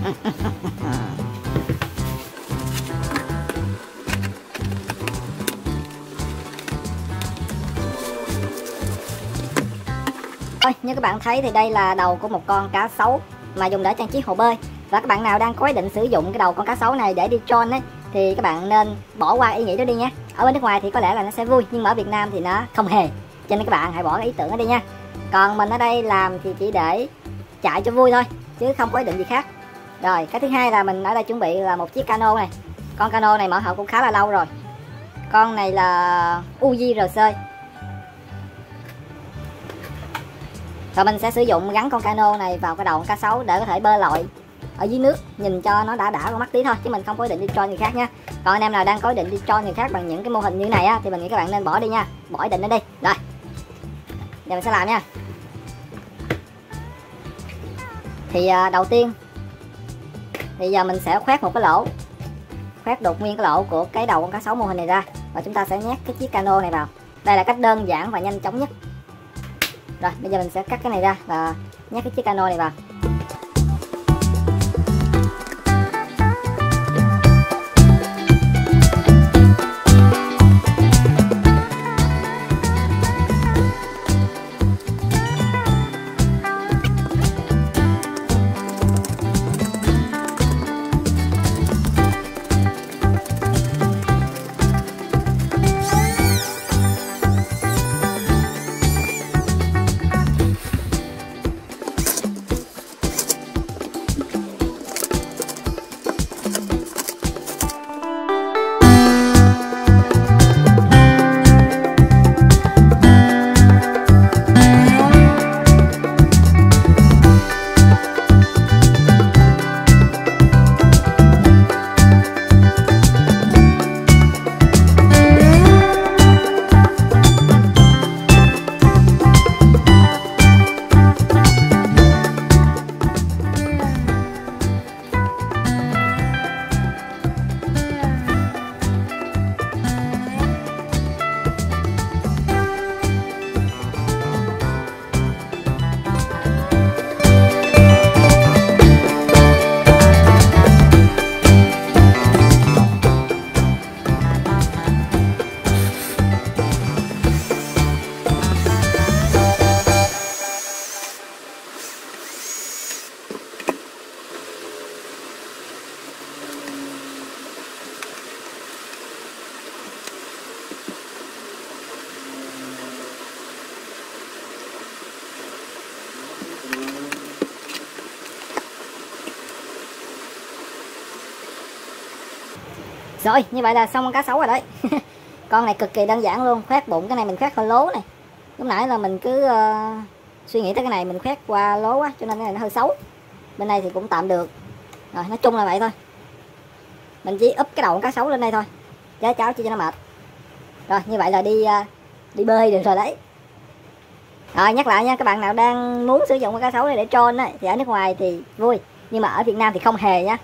Thôi, như các bạn thấy thì đây là đầu của một con cá sấu mà dùng để trang trí hồ bơi. Và các bạn nào đang có ý định sử dụng cái đầu con cá sấu này để đi trôn ấy, thì các bạn nên bỏ qua ý nghĩ đó đi nha. Ở bên nước ngoài thì có lẽ là nó sẽ vui, nhưng mà ở Việt Nam thì nó không hề. Cho nên các bạn hãy bỏ cái ý tưởng đó đi nha. Còn mình ở đây làm thì chỉ để chạy cho vui thôi, chứ không có ý định gì khác. Rồi, cái thứ hai là mình ở đây chuẩn bị là một chiếc cano này. Con cano này mở hộp cũng khá là lâu rồi. Con này là Uzi RC. Và mình sẽ sử dụng gắn con cano này vào cái đầu con cá sấu để có thể bơi lội ở dưới nước, nhìn cho nó đã con mắt tí thôi, chứ mình không có ý định đi trôn người khác nha. Còn anh em nào đang có ý định đi trôn người khác bằng những cái mô hình như này á, thì mình nghĩ các bạn nên bỏ đi nha, bỏ ý định nó đi. Rồi, giờ mình sẽ làm nha. Thì đầu tiên thì giờ mình sẽ khoét một cái lỗ, khoét đục nguyên cái lỗ của cái đầu con cá sấu mô hình này ra, và chúng ta sẽ nhét cái chiếc cano này vào. Đây là cách đơn giản và nhanh chóng nhất. Rồi, bây giờ mình sẽ cắt cái này ra và nhét cái chiếc cano này vào. Rồi, như vậy là xong con cá sấu rồi đấy. Con này cực kỳ đơn giản luôn. Khoét bụng, cái này mình khoét hơi lố này. Lúc nãy là mình cứ suy nghĩ tới cái này mình khoét qua lố quá, cho nên cái này nó hơi xấu. Bên đây thì cũng tạm được. Rồi, nói chung là vậy thôi. Mình chỉ úp cái đầu con cá sấu lên đây thôi, chứ cháu chỉ cho nó mệt. Rồi, như vậy là đi bơi được rồi đấy. Rồi, nhắc lại nha, các bạn nào đang muốn sử dụng con cá sấu này để trôn á, thì ở nước ngoài thì vui, nhưng mà ở Việt Nam thì không hề nha.